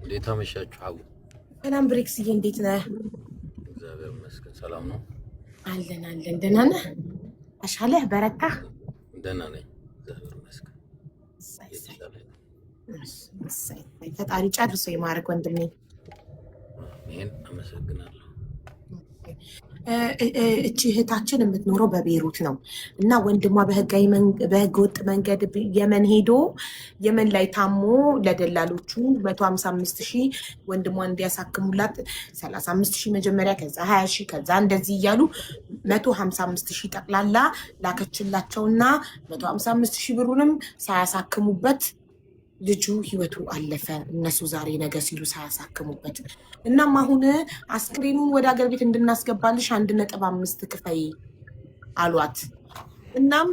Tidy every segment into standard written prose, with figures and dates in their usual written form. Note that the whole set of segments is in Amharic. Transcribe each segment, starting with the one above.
እንዴት አመሻችሁ? አቡ ሰላም ብሬክስዬ፣ እንዴት ነህ? እግዚአብሔር ይመስገን ሰላም ነው። አለን ደህና ነህ? አሻለህ በረታ? ደህና ነኝ እግዚአብሔር ይመስገን። ፈጣሪ ጨርሶ ይማረክ ወንድሜ። ይሄን አመሰግናለሁ። እቺ እህታችን የምትኖረው በቤሩት ነው እና ወንድሟ በህገ ወጥ መንገድ የመን ሄዶ የመን ላይ ታሞ ለደላሎቹ 155,000 ወንድሟን እንዲያሳክሙላት 35,000 መጀመሪያ፣ ከዛ 20,000 ከዛ እንደዚህ እያሉ 155,000 ጠቅላላ ላከችላቸውና 155,000 ብሩንም ሳያሳክሙበት ልጁ ህይወቱ አለፈ። እነሱ ዛሬ ነገ ሲሉ ሳያሳክሙበት። እናም አሁን አስክሬኑን ወደ ሀገር ቤት እንድናስገባልሽ 1.5 ክፈይ አሏት። እናም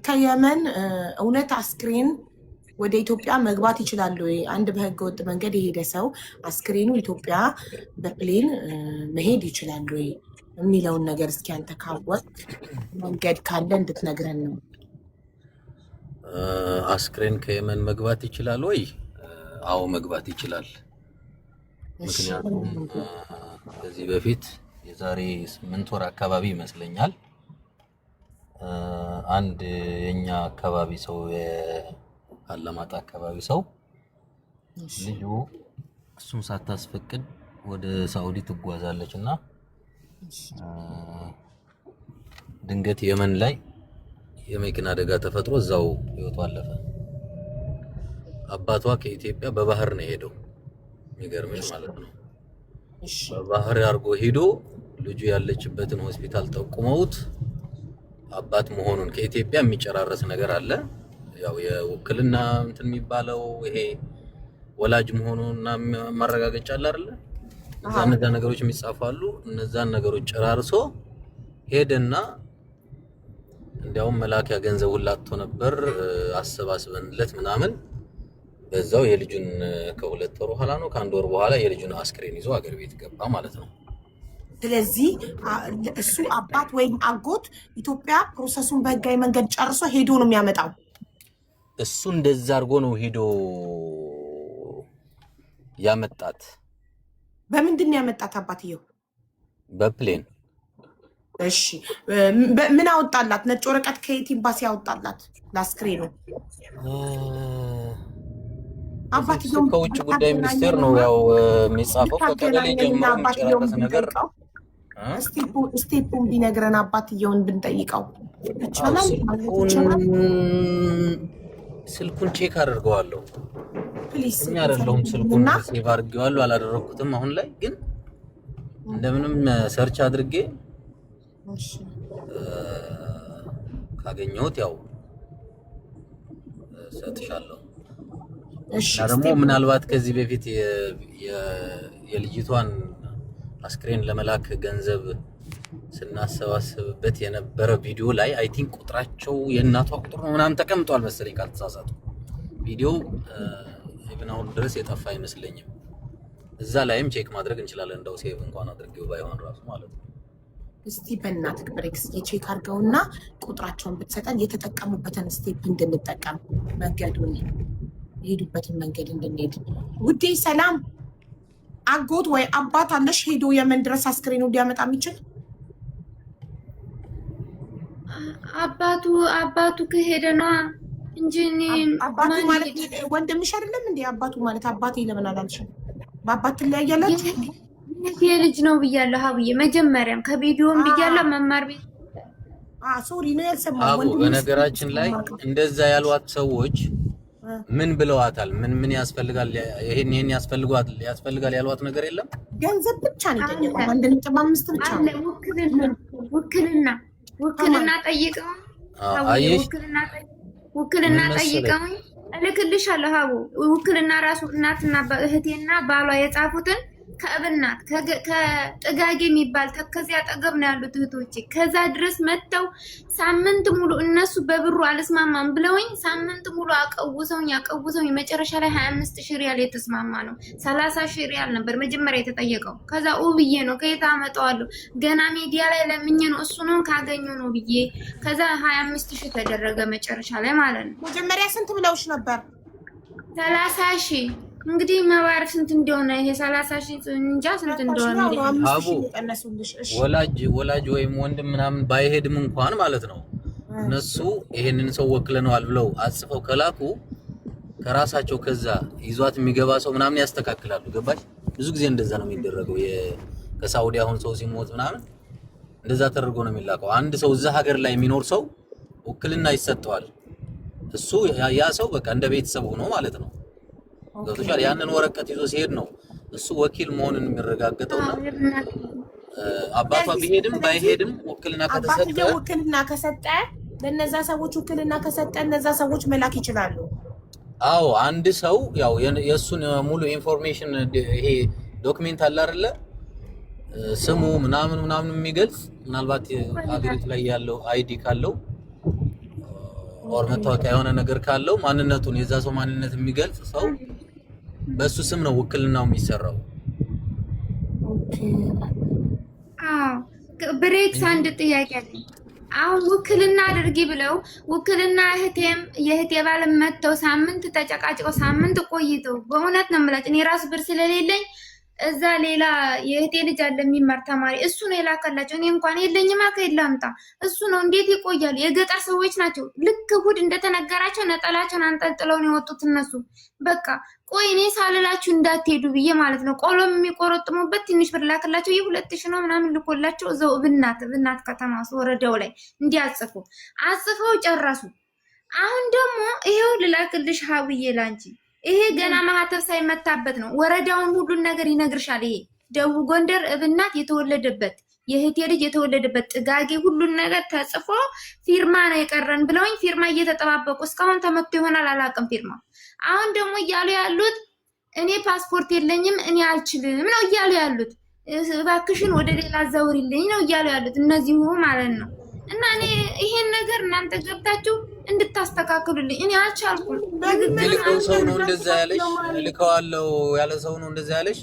ከየመን እውነት አስክሬን ወደ ኢትዮጵያ መግባት ይችላል ወይ? አንድ በህገ ወጥ መንገድ የሄደ ሰው አስክሬኑ ኢትዮጵያ በፕሌን መሄድ ይችላል ወይ የሚለውን ነገር እስኪ አንተ ካወቅ መንገድ ካለ እንድትነግረን ነው። አስክሬን ከየመን መግባት ይችላል ወይ? አዎ መግባት ይችላል። ምክንያቱም ከዚህ በፊት የዛሬ 8 ወር አካባቢ ይመስለኛል አንድ የኛ አካባቢ ሰው የአላማጣ አካባቢ ሰው ልጁ እሱን ሳታስፈቅድ ወደ ሳውዲ ትጓዛለች እና ድንገት የመን ላይ የመኪና አደጋ ተፈጥሮ እዛው ህይወቱ አለፈ። አባቷ ከኢትዮጵያ በባህር ነው ሄደው የሚገርምሽ ማለት ነው። በባህር አድርጎ ሄዶ ልጁ ያለችበትን ሆስፒታል ጠቁመውት አባት መሆኑን ከኢትዮጵያ የሚጨራረስ ነገር አለ። ያው የውክልና እንትን የሚባለው ይሄ ወላጅ መሆኑንና ማረጋገጫ አለ አይደል? እነዛ ነገሮች የሚጻፋሉ። እነዛን ነገሮች ጨራርሶ ሄደና እንዲያውም መላኪያ ገንዘብ ሁላቶ ነበር አሰባስበንለት ምናምን በዛው የልጁን ከ2 ወር በኋላ ነው ከ1 ወር በኋላ የልጁን አስክሬን ይዞ አገር ቤት ገባ ማለት ነው። ስለዚህ እሱ አባት ወይም አጎት ኢትዮጵያ ፕሮሰሱን በህጋዊ መንገድ ጨርሶ ሄዶ ነው የሚያመጣው። እሱ እንደዛ አድርጎ ነው ሄዶ ያመጣት። በምንድን ነው ያመጣት አባትየው? በፕሌን። እሺ ምን አወጣላት? ነጭ ወረቀት ከየት ኤምባሲ ያወጣላት ለአስክሬኑ? አባትየው ከውጭ ጉዳይ ሚኒስቴር ነው ያው የሚጻፈው። ከቀበሌ ጀምሮ የሚጨራረስ ነገር ስቴፑን ቢነግረን አባትየውን ብንጠይቀው ይቻላል? ስልኩን ቼክ አድርገዋለሁ። እኛ አይደለሁም ስልኩን ሴቭ አድርጌዋለሁ አላደረኩትም። አሁን ላይ ግን እንደምንም ሰርች አድርጌ ካገኘሁት ያው ሰጥሻለሁ። እና ደግሞ ምናልባት ከዚህ በፊት የልጅቷን አስክሬን ለመላክ ገንዘብ ስናሰባስብበት የነበረ ቪዲዮ ላይ አይ ቲንክ ቁጥራቸው የእናቷ ቁጥር ነው ምናምን ተቀምጧል መሰለኝ ካልተሳሳቱ። ቪዲዮ ኢቭን አሁን ድረስ የጠፋ አይመስለኝም። እዛ ላይም ቼክ ማድረግ እንችላለን። እንደው ሴቭ እንኳን አድርጌው ባይሆን ራሱ ማለት ነው። እስቲ በእናትህ ብሬክስ የቼክ አድርገውና ቁጥራቸውን ብትሰጠን የተጠቀሙበትን ስቴፕ እንድንጠቀም መንገዱን የሄዱበትን መንገድ እንድንሄድ። ውዴ ሰላም፣ አጎት ወይ አባት አለሽ ሄዶ የመን ድረስ አስክሬኑ ሊያመጣ የሚችል? አባቱ ከሄደ ነው እንጂ እኔ አባቱ ማለት ወንድምሽ አይደለም እንዴ? አባቱ ማለት አባቴ ለምን አላልሽም? በአባት ትለያያላችሁ? የልጅ ነው ብያለሁ ሀብዬ። መጀመሪያም ከቪዲዮም ብያለሁ መማር ቤት ሶሪ ነው ያልሰማሁት። በነገራችን ላይ እንደዛ ያልዋት ሰዎች ምን ብለዋታል? ምን ያስፈልጋል? ይሄን ያስፈልጋል ያልዋት ነገር የለም። ገንዘብ ብቻ ነው የጠየቀው። 1.5 ብቻ ነው። ውክልና ጠይቀው ውክልና ጠይቀው እልክልሻለሁ ሀቡ። ውክልና ራሱ እናትና እህቴና ባሏ የጻፉትን ከእብናት ከጥጋጌ የሚባል ከዚያ አጠገብ ነው ያሉት እህቶቼ። ከዛ ድረስ መጥተው ሳምንት ሙሉ እነሱ በብሩ አልስማማም ብለውኝ ሳምንት ሙሉ አቀውሰውኝ መጨረሻ ላይ 25,000 ሪያል የተስማማ ነው። 30,000 ሪያል ነበር መጀመሪያ የተጠየቀው። ከዛ ብዬ ነው ከየት አመጣዋለሁ ገና ሚዲያ ላይ ለምኜ ነው እሱ ነው ካገኘው ነው ብዬ ከዛ 25,000 ተደረገ መጨረሻ ላይ ማለት ነው። መጀመሪያ ስንት ብለውሽ ነበር? 30,000 እንግዲህ መባረክ ስንት እንደሆነ ይሄ 30,000 እንጃ ስንት እንደሆነ አቡ ወላጅ ወይም ወንድም ምናምን ባይሄድም እንኳን ማለት ነው እነሱ ይሄንን ሰው ወክለናል ብለው አጽፈው ከላኩ ከራሳቸው ከዛ ይዟት የሚገባ ሰው ምናምን ያስተካክላሉ። ገባሽ? ብዙ ጊዜ እንደዛ ነው የሚደረገው። ከሳውዲ አሁን ሰው ሲሞት ምናምን እንደዛ ተደርጎ ነው የሚላከው። አንድ ሰው እዛ ሀገር ላይ የሚኖር ሰው ውክልና ይሰጠዋል። እሱ ያ ሰው በቃ እንደ ቤተሰብ ሆኖ ማለት ነው። ገብቶሻል? ያንን ወረቀት ይዞ ሲሄድ ነው እሱ ወኪል መሆኑን የሚረጋገጠውና አባቷ ቢሄድም ባይሄድም ውክልና ከሰጠ ለነዛ ሰዎች ውክልና ከሰጠ እነዛ ሰዎች መላክ ይችላሉ። አዎ አንድ ሰው ያው የሱን ሙሉ ኢንፎርሜሽን ይሄ ዶክመንት አለ አይደለ? ስሙ ምናምን የሚገልጽ ምናልባት አገሪቱ ላይ ያለው አይዲ ካለው ኦር መታወቂያ የሆነ ነገር ካለው ማንነቱን የዛ ሰው ማንነት የሚገልጽ ሰው በሱ ስም ነው ውክልናው የሚሰራው። ብሬክስ አንድ ጥያቄ አለኝ። አሁን ውክልና አድርጊ ብለው ውክልና የእህቴ ባል መተው ሳምንት ተጨቃጭቀው ሳምንት ቆይተው በእውነት ነው የምላጭ እኔ ራስ ብር ስለሌለኝ እዛ ሌላ የእህቴ ልጅ አለ የሚማር ተማሪ እሱ ነው የላከላቸው። እኔ እንኳን የለኝማ ከየት ላምጣ? እሱ ነው እንዴት ይቆያል? የገጠር ሰዎች ናቸው። ልክ እሑድ እንደተነገራቸው ነጠላቸውን አንጠልጥለው ነው የወጡት እነሱ። በቃ ቆይ እኔ ሳልላችሁ እንዳትሄዱ ብዬ ማለት ነው። ቆሎም የሚቆረጥሙበት ትንሽ ብር ላክላቸው። 2,000 ነው ምናምን ልኮላቸው እዛው ብናት ከተማ ወረዳው ላይ እንዲያጽፉ አጽፈው ጨረሱ። አሁን ደግሞ ይሄው ልላክልሽ ሀብዬ ላንቺ ይሄ ገና ማህተብ ሳይመታበት ነው። ወረዳውን ሁሉን ነገር ይነግርሻል። ይሄ ደቡብ ጎንደር እብናት የተወለደበት የእህቴ ልጅ የተወለደበት ጥጋጌ ሁሉን ነገር ተጽፎ ፊርማ ነው የቀረን ብለውኝ ፊርማ እየተጠባበቁ እስካሁን ተመቶ ይሆናል አላውቅም። ፊርማ አሁን ደግሞ እያሉ ያሉት እኔ ፓስፖርት የለኝም እኔ አልችልም ነው እያሉ ያሉት። እባክሽን ወደ ሌላ አዛውሪልኝ ነው እያሉ ያሉት እነዚሁ ማለት ነው። እና እኔ ይሄን ነገር እናንተ ገብታችሁ እንድታስተካክሉልኝ እኔ አልቻልኩም። ልከው ሰው ነው እንደዛ ያለሽ? ልከዋለው ያለ ሰው ነው እንደዛ ያለሽ?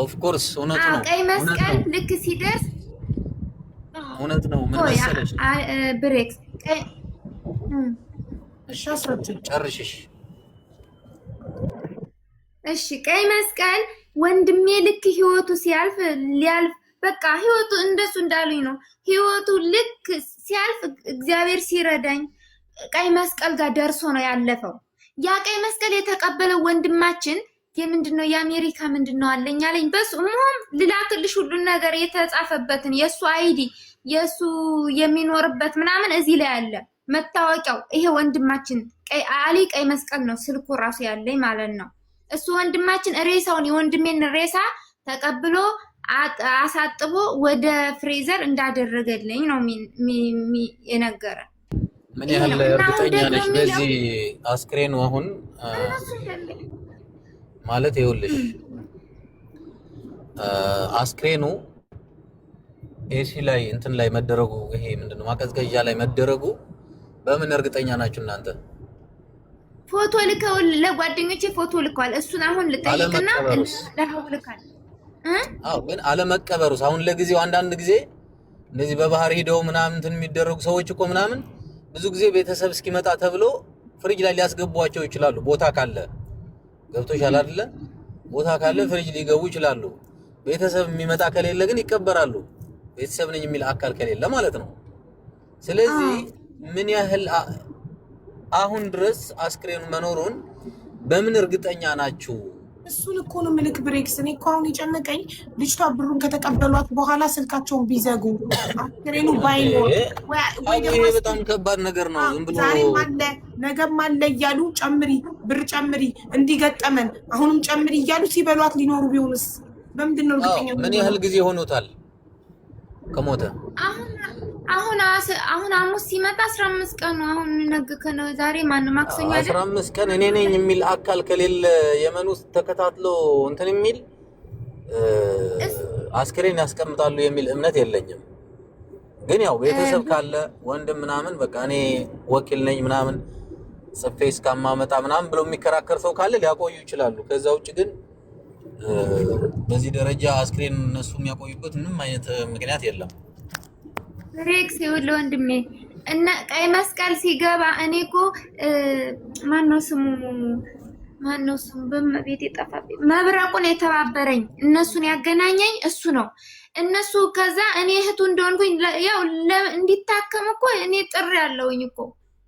ኦፍ ኮርስ እውነት ነው። ቀይ መስቀል ልክ ሲደርስ እውነት ነው። ምን መሰለሽ ብሬክስ ጨርሽሽ። እሺ ቀይ መስቀል ወንድሜ ልክ ህይወቱ ሊያልፍ በቃ ህይወቱ እንደሱ እንዳሉኝ ነው። ህይወቱ ልክ ሲያልፍ እግዚአብሔር ሲረዳኝ ቀይ መስቀል ጋር ደርሶ ነው ያለፈው። ያ ቀይ መስቀል የተቀበለው ወንድማችን የምንድነው የአሜሪካ ምንድነው አለኝ አለኝ። በሱም ልላክልሽ ሁሉን ነገር የተጻፈበትን የሱ አይዲ የሱ የሚኖርበት ምናምን እዚህ ላይ አለ መታወቂያው። ይሄ ወንድማችን አሊ ቀይ መስቀል ነው ስልኩ ራሱ ያለኝ ማለት ነው። እሱ ወንድማችን ሬሳውን የወንድሜን ሬሳ ተቀብሎ አሳጥቦ ወደ ፍሬዘር እንዳደረገልኝ ነው የነገረ። ምን ያህል እርግጠኛ ነሽ በዚህ አስክሬኑ? አሁን ማለት ይኸውልሽ አስክሬኑ ኤሲ ላይ እንትን ላይ መደረጉ ይሄ ምንድነው ማቀዝቀዣ ላይ መደረጉ በምን እርግጠኛ ናችሁ እናንተ? ፎቶ ልከው ለጓደኞቼ ፎቶ ልከዋል። እሱን አሁን ልጠይቅና ለሀው ልካል። አዎ ግን አለመቀበሩስ? አሁን ለጊዜው አንዳንድ ጊዜ እንደዚህ በባህር ሄደው ምናምን እንትን የሚደረጉ ሰዎች እኮ ምናምን ብዙ ጊዜ ቤተሰብ እስኪመጣ ተብሎ ፍሪጅ ላይ ሊያስገቧቸው ይችላሉ። ቦታ ካለ ገብቶሻል አይደለ? ቦታ ካለ ፍሪጅ ሊገቡ ይችላሉ። ቤተሰብ የሚመጣ ከሌለ ግን ይቀበራሉ። ቤተሰብ ነኝ የሚል አካል ከሌለ ማለት ነው። ስለዚህ ምን ያህል አሁን ድረስ አስክሬኑ መኖሩን በምን እርግጠኛ ናችሁ? እሱን እኮ ነው ምልክ ብሬክስ። እኔ እኮ አሁን የጨነቀኝ ልጅቷ ብሩን ከተቀበሏት በኋላ ስልካቸውን ቢዘጉ አስክሬኑ ባይኖር ወይ ደግሞ በጣም ከባድ ነገር ነው። ዝም ብሎ ዛሬም አለ ነገም አለ እያሉ ጨምሪ ብር ጨምሪ እንዲገጠመን አሁንም ጨምሪ እያሉ ሲበሏት ሊኖሩ ቢሆንስ በምንድን ነው እርግጠኛ? ምን ያህል ጊዜ ሆኖታል ከሞተ? አሁን ሐሙስ ሲመጣ 15 ቀን ነው። አሁን ነገ ከነገ ዛሬ ማነው ማክሰኞ አይደል? 15 ቀን እኔ ነኝ የሚል አካል ከሌለ የመን ውስጥ ተከታትሎ እንትን የሚል አስክሬን ያስቀምጣሉ የሚል እምነት የለኝም። ግን ያው ቤተሰብ ካለ ወንድም ምናምን በቃ እኔ ወኪል ነኝ ምናምን ጽፌ እስከማመጣ ምናምን ብለው የሚከራከር ሰው ካለ ሊያቆዩ ይችላሉ። ከዛ ውጭ ግን በዚህ ደረጃ አስክሬን እነሱ የሚያቆዩበት ምንም አይነት ምክንያት የለም። ሬክስ ይውል ወንድሜ እና ቀይ መስቀል ሲገባ እኔ እኮ ማነው ስሙ ማነው ስሙ በመቤት የጠፋብኝ መብረቁን የተባበረኝ እነሱን ያገናኘኝ እሱ ነው። እነሱ ከዛ እኔ እህቱ እንደሆንኩኝ ያው እንዲታከም እኮ እኔ ጥሪ ያለውኝ እኮ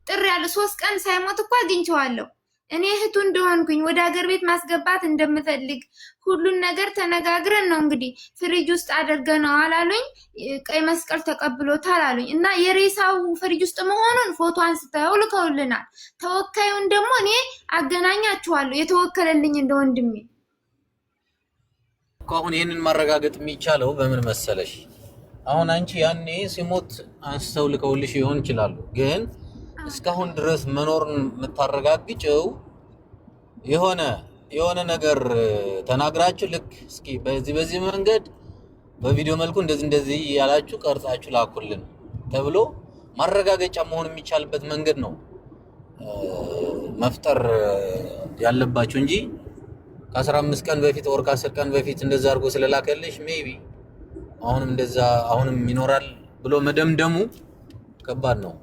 ጥሪ ያለ 3 ቀን ሳይሞት እኮ አግኝቼዋለሁ። እኔ እህቱ እንደሆንኩኝ ወደ ሀገር ቤት ማስገባት እንደምፈልግ ሁሉን ነገር ተነጋግረን ነው እንግዲህ ፍሪጅ ውስጥ አድርገነው አላሉኝ። ቀይ መስቀል ተቀብሎታል አሉኝ እና የሬሳው ፍሪጅ ውስጥ መሆኑን ፎቶ አንስተው ልከውልናል። ተወካዩን ደግሞ እኔ አገናኛችኋለሁ የተወከለልኝ እንደ ወንድሜ። አሁን ይሄንን ማረጋገጥ የሚቻለው በምን መሰለሽ? አሁን አንቺ ያኔ ሲሞት አንስተው ልከውልሽ ይሆን ይችላል ግን እስካሁን ድረስ መኖርን የምታረጋግጨው የሆነ ነገር ተናግራችሁ ልክ እስኪ በዚህ መንገድ በቪዲዮ መልኩ እንደዚህ ያላችሁ ቀርጻችሁ ላኩልን ተብሎ ማረጋገጫ መሆን የሚቻልበት መንገድ ነው መፍጠር ያለባችሁ እንጂ ከ15 ቀን በፊት ወር ከ10 ቀን በፊት እንደዛ አድርጎ ስለላከልሽ ሜቢ አሁንም ይኖራል ብሎ መደምደሙ ከባድ ነው።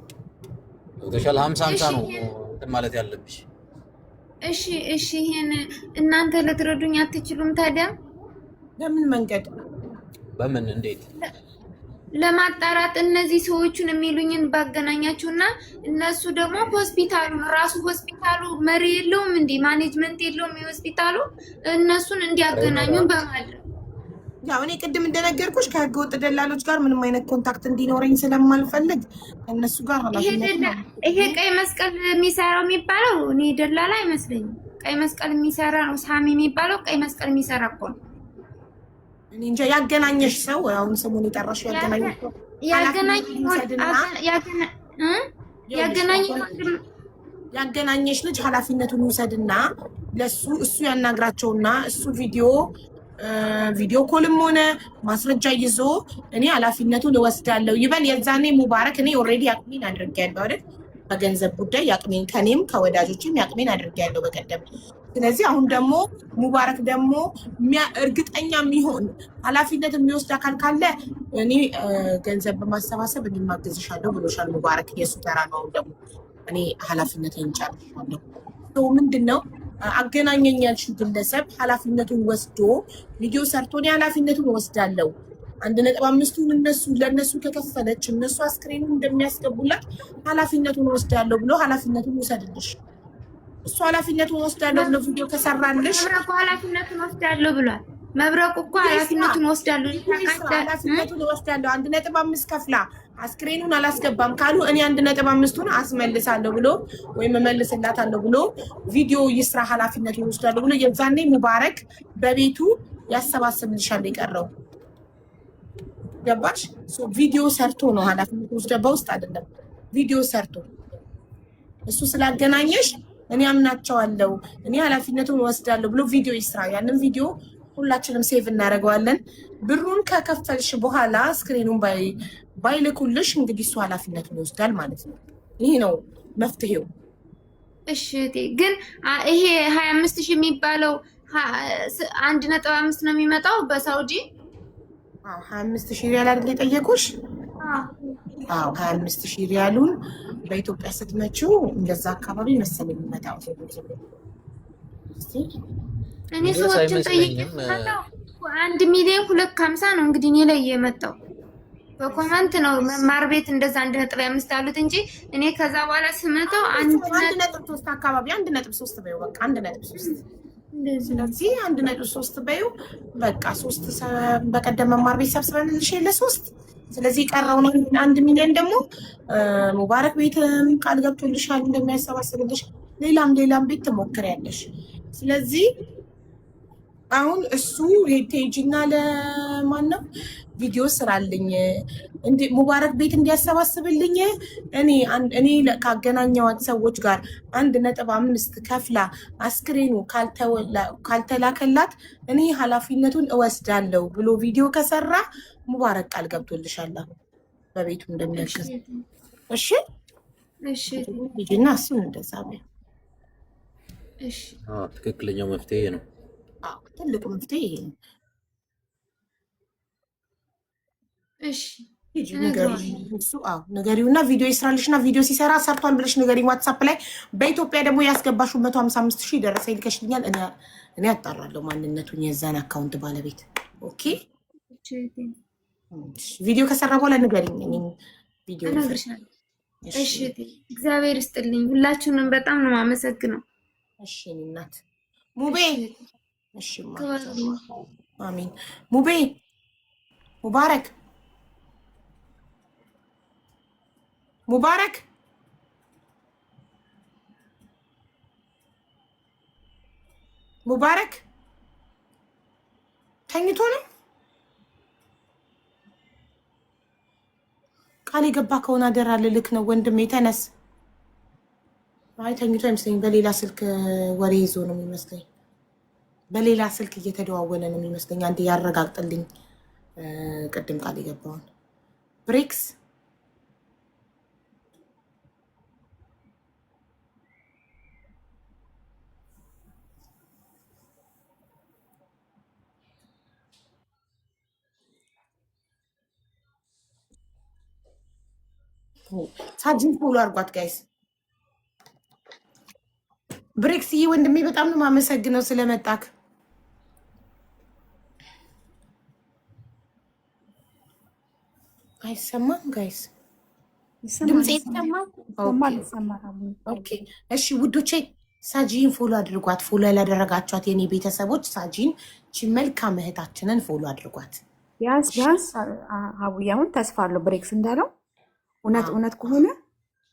ወደሻል 50 ነው ማለት ያለብሽ። እሺ ይሄን እናንተ ልትረዱኝ አትችሉም ታዲያ? በምን መንገድ በምን እንዴት ለማጣራት እነዚህ ሰዎችን የሚሉኝን ባገናኛቸውና እነሱ ደግሞ ሆስፒታሉ መሪ የለውም እንዴ ማኔጅመንት የለውም የሆስፒታሉ እነሱን እንዲያገናኙ በማድረግ ያው እኔ ቅድም እንደነገርኩሽ ከህገ ወጥ ደላሎች ጋር ምንም አይነት ኮንታክት እንዲኖረኝ ስለማልፈልግ እነሱ ጋር ይሄ ቀይ መስቀል የሚሰራው የሚባለው እኔ ደላላ አይመስለኝም። ቀይ መስቀል የሚሰራ ነው ሳሚ የሚባለው ቀይ መስቀል የሚሰራ እኮ ነው። እኔ እንጃ ያገናኘሽ ሰው አሁን ስሙን የጠራሽው ያገናኘሽ ልጅ ኃላፊነቱን ይውሰድና እሱ ያናግራቸውና እሱ ቪዲዮ ኮልም ሆነ ማስረጃ ይዞ እኔ ኃላፊነቱን እወስዳለሁ ይበል። የዛኔ ሙባረክ እኔ ኦልሬዲ ያቅሜን አድርጌያለሁ አይደል? በገንዘብ ጉዳይ ያቅሜን ከኔም ከወዳጆችም ያቅሜን አድርጌያለሁ በቀደም። ስለዚህ አሁን ደግሞ ሙባረክ ደግሞ እርግጠኛ የሚሆን ኃላፊነት የሚወስድ አካል ካለ እኔ ገንዘብ በማሰባሰብ እኔ ማገዝሻለሁ ብሎሻል ሙባረክ። የሱ ተራ ነው። አሁን ደግሞ እኔ ኃላፊነቴን ጨርሻለሁ። ምንድነው አገናኘኝ ያልሽው ግለሰብ ኃላፊነቱን ወስዶ ቪዲዮ ሰርቶ እኔ ኃላፊነቱን ወስዳለሁ 1.5ቱን ለነሱ ከከፈለች እነሱ አስክሬኑን እንደሚያስገቡላት ኃላፊነቱን ወስዳለሁ ብሎ ኃላፊነቱን ወሰድልሽ። እሱ ኃላፊነቱን ወስዳለሁ ብሎ ቪዲዮ ከሰራልሽ መብረቁ ኃላፊነቱን ወስዳለሁ ብሏል። መብረቁ እኮ ኃላፊነቱን ወስዳለሁ 1.5 ከፍላ አስክሬኑን አላስገባም ካሉ እኔ 1.5ቱን አስመልሳለሁ ብሎ ወይም እመልስላታለሁ ብሎ ቪዲዮ ይስራ ኃላፊነቱን ወስዳለሁ ብሎ የዛኔ ሙባረክ በቤቱ ያሰባስብልሻል። የቀረው ገባሽ? ቪዲዮ ሰርቶ ነው ኃላፊነቱን ወስደ በውስጥ አይደለም ቪዲዮ ሰርቶ እሱ ስላገናኘሽ እኔ አምናቸዋለሁ እኔ ኃላፊነቱን ወስዳለሁ ብሎ ቪዲዮ ይስራ። ያንን ቪዲዮ ሁላችንም ሴቭ እናደርገዋለን። ብሩን ከከፈልሽ በኋላ ስክሪኑን ባይልኩልሽ እንግዲህ እሱ ኃላፊነቱን ይወስዳል ማለት ነው። ይሄ ነው መፍትሄው። እሺ ግን ይሄ 25,000 የሚባለው 1.5 ነው የሚመጣው በሳውዲ 25,000 ሪያል አይደል የጠየቁሽ? 25,000 ሪያሉን በኢትዮጵያ ስትመጪው እንደዛ አካባቢ መሰለኝ የሚመጣው። እኔ ሰዎችን ጠይቄ 1,250,000 ነው እንግዲህ እኔ ላይ የመጣው በኮመንት ነው መማር ቤት እንደዛ 1.5 አሉት እንጂ እኔ ከዛ በኋላ ስመጣው 1.3 አካባቢ 1.3 በይው በቃ 1.3 ስለዚህ 1.3 በይው በቃ 3 በቀደም መማር ቤት ሰብስበንልሽ የለ 3 ስለዚህ ቀረውን 1 ሚሊዮን ደግሞ ሙባረክ ቤት ቃል ገብቶልሻል እንደሚያሰባስብልሽ ሌላም ቤት ትሞክሪያለሽ። ስለዚህ አሁን እሱ ሄቴጅና ለማን ነው ቪዲዮ ስራልኝ ሙባረክ ቤት እንዲያሰባስብልኝ እኔ ካገናኘዋት ሰዎች ጋር 1.5 ከፍላ አስክሬኑ ካልተላከላት እኔ ኃላፊነቱን እወስዳለሁ ብሎ ቪዲዮ ከሰራ ሙባረክ ቃል ገብቶልሻል በቤቱ እንደሚያግዝ። እሺ ልጅና እሱን እንደዛ ነው። እሺ ትክክለኛው መፍትሄ ነው። ትልቁ መፍትሄ ይሄ ነው። እሺ ሂጂ ንገሪው። እሱ ንገሪውና ቪዲዮ ይስራልሽና ቪዲዮ ሲሰራ ሰርቷል ብለሽ ንገሪኝ ዋትሳፕ ላይ። በኢትዮጵያ ደግሞ ያስገባሽው 155,000 ደረሰኝ ልከሽልኛል። እኔ አጣራለሁ ማንነቱን የዛን አካውንት ባለቤት። ኦኬ ቪዲዮ ከሰራ በኋላ ንገሪኝ። እኔ ቪዲዮ እነግርሻለሁ። እሺ እግዚአብሔር ይስጥልኝ። ሁላችሁንም በጣም ነው የማመሰግነው። እሺ እናት ሙቤ። እሺ አሜን። ሙቤ ሙባረክ ሙባረክ ሙባረክ ተኝቶ ነው። ቃል የገባ ከሆነ አደራ ልልክ ነው ወንድሜ፣ ተነስ። አይ ተኝቶ አይመስለኝም። በሌላ ስልክ ወሬ ይዞ ነው የሚመስለኝ። በሌላ ስልክ እየተደዋወለ ነው የሚመስለኝ። አንዴ ያረጋግጥልኝ። ቅድም ቃል የገባውን ብሬክስ ሳጅን ፎሎ አድርጓት ጋይስ። ብሬክስዬ ወንድሜ በጣም ነው የማመሰግነው ስለመጣክ። አይሰማም ጋይስ? ድምጼ ይሰማል? ኦኬ እሺ ውዶቼ ሳጂን ፎሎ አድርጓት። ፎሎ ያላደረጋችኋት የኔ ቤተሰቦች ሳጂን መልካም እህታችንን ፎሎ አድርጓት። ቢያንስ አቡያውን ተስፋ አለው ብሬክስ እንዳለው እውነት ከሆነ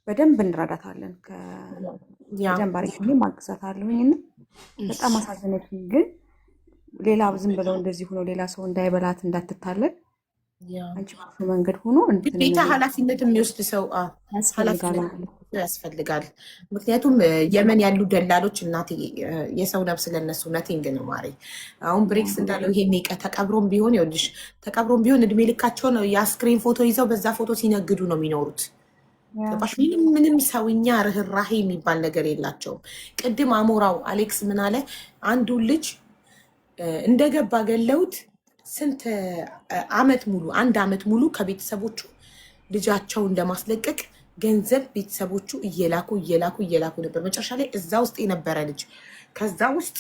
በደንብ እንረዳታለን። ከጀንባሪ ማግዛታለሁኝ እና በጣም አሳዘነችኝ። ግን ሌላ ዝም ብለው እንደዚህ ሆኖ ሌላ ሰው እንዳይበላት እንዳትታለን አንቺ መንገድ ሆኖ ግዴታ ኃላፊነት የሚወስድ ሰው ያስፈልጋል። ምክንያቱም የመን ያሉ ደላሎች እናቴ የሰው ነፍስ ለነሱ ነቴንግ ነው ማሬ። አሁን ብሬክስ እንዳለው ይሄን ተቀብሮም ቢሆን ይኸውልሽ ተቀብሮም ቢሆን እድሜ ልካቸው ነው የአስክሬን ፎቶ ይዘው በዛ ፎቶ ሲነግዱ ነው የሚኖሩት። ምንም ሰውኛ ርህራሄ የሚባል ነገር የላቸውም። ቅድም አሞራው አሌክስ ምን አለ? አንዱን ልጅ እንደገባ ገለውት ስንት አመት ሙሉ 1 አመት ሙሉ ከቤተሰቦቹ ልጃቸውን ለማስለቀቅ ገንዘብ ቤተሰቦቹ እየላኩ ነበር። መጨረሻ ላይ እዛ ውስጥ የነበረ ልጅ ከዛ ውስጥ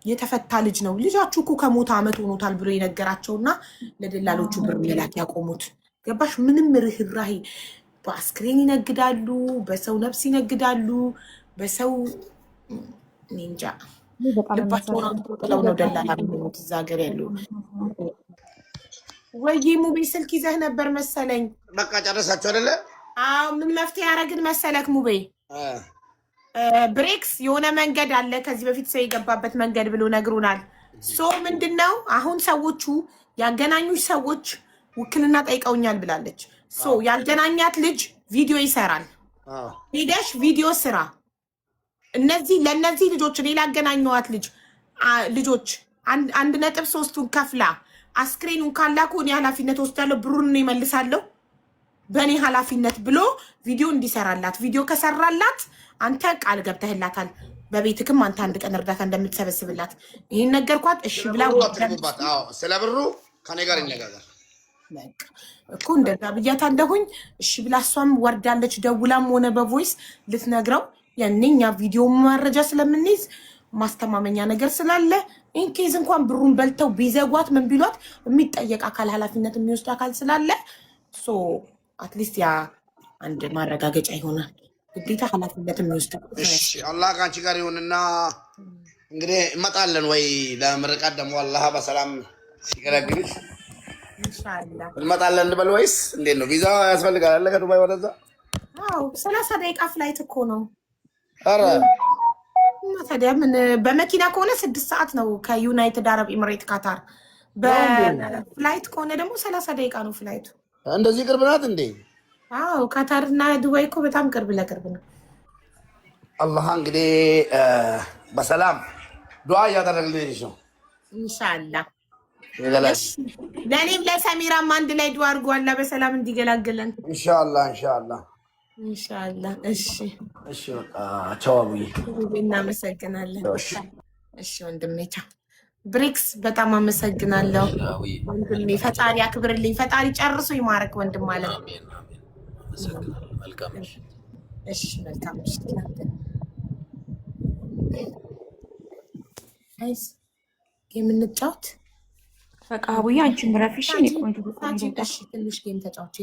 የተፈታ ልጅ ነው ልጃችሁ እኮ ከሞተ አመት ሆኖታል ብሎ የነገራቸውና ለደላሎቹ ብር መላክ ያቆሙት። ገባሽ? ምንም ርህራሄ። በአስክሬን ይነግዳሉ፣ በሰው ነፍስ ይነግዳሉ፣ በሰው እንጃ ልባቸውን አጥቅጥለው ነው ደላላ የሚሆኑት እዛ ሀገር ያሉ። ወይ ሙቤ ስልክ ይዘህ ነበር መሰለኝ። በቃ ጨረሳችሁ አይደለ? አዎ ምን መፍትሄ ያደረግን መሰለክ ሙቤ? ብሬክስ የሆነ መንገድ አለ ከዚህ በፊት ሰው የገባበት መንገድ ብሎ ነግሮናል። ሶ ምንድነው አሁን ሰዎቹ ያገናኙሽ ሰዎች ውክልና ጠይቀውኛል ብላለች። ሶ ያገናኛት ልጅ ቪዲዮ ይሰራል። ሄደሽ ቪዲዮ ስራ። ለእነዚህ ልጆች እኔ ላገናኘዋት ልጆች 1.3ቱን ከፍላ አስክሬኑን ካላኩ እኔ ኃላፊነት ወስዳለሁ፣ ብሩን እኔ እመልሳለሁ በእኔ ኃላፊነት ብሎ ቪዲዮ እንዲሰራላት። ቪዲዮ ከሰራላት አንተ ቃል ገብተህላታል፣ በቤትክም አንተ አንድ ቀን እርዳታ እንደምትሰበስብላት ይህን ነገርኳት። እሺ ብላ ስለ ብሩ ከኔ ጋር ይነጋገር እኮ እንደዛ ብያታለሁኝ። እሺ ብላ እሷም ወርዳለች። ደውላም ሆነ በቮይስ ልትነግረው ያንኛ ቪዲዮ መረጃ ስለምንይዝ ማስተማመኛ ነገር ስላለ ኢንኬዝ እንኳን ብሩን በልተው ቢዘጓት ምን ቢሏት የሚጠየቅ አካል ኃላፊነት የሚወስድ አካል ስላለ ሶ አትሊስት ያ አንድ ማረጋገጫ ይሆናል። ግዴታ ኃላፊነት የሚወስድ እሺ። አላህ ከአንቺ ጋር ይሁንና እንግዲህ እመጣለን ወይ ለምርቃት ደግሞ አላህ በሰላም ሲገላግልሽ ኢንሻአላህ እንመጣለን እንበል ወይስ እንዴት ነው? ቪዛ ያስፈልጋል አለ ከዱባይ ወደዛ? አዎ 30 ደቂቃ ፍላይት እኮ ነው። ኧረ ታዲያ ምን በመኪና ከሆነ 6 ሰዓት ነው ከዩናይትድ አረብ ኤምሬት ካታር። በፍላይት ከሆነ ደግሞ 30 ደቂቃ ነው ፍላይቱ። እንደዚህ ቅርብ ናት እንዴ? አዎ ካታር እና ዱባይ እኮ በጣም ቅርብ ለቅርብ ነው። አላህ እንግዲህ በሰላም ዱዓ እያደረግልሽ ነው ኢንሻአላህ። ለእኔም ለሰሚራም አንድ ላይ ዱዓ አድርጉ አላህ በሰላም እንዲገላግለን ኢንሻአላህ ኢንሻአላህ ኢንሻአላህ። እሺ እሺ በቃ ቻው አቡዬ፣ እናመሰግናለን። እሺ ወንድሜ ቻው። ብሬክስ በጣም አመሰግናለሁ አዊ ወንድሜ። ፈጣሪ አክብርልኝ። ፈጣሪ ጨርሶ ይማረክ ወንድም አለ። አሜን አሜን። አመሰግናለሁ። መልካም እሺ። እሺ መልካም እሺ። አይስ የምንጫወት በቃ አቡዬ አንቺም ረፊሽ እኔ ቆንጆ ትንሽ ጌም ተጫውቼ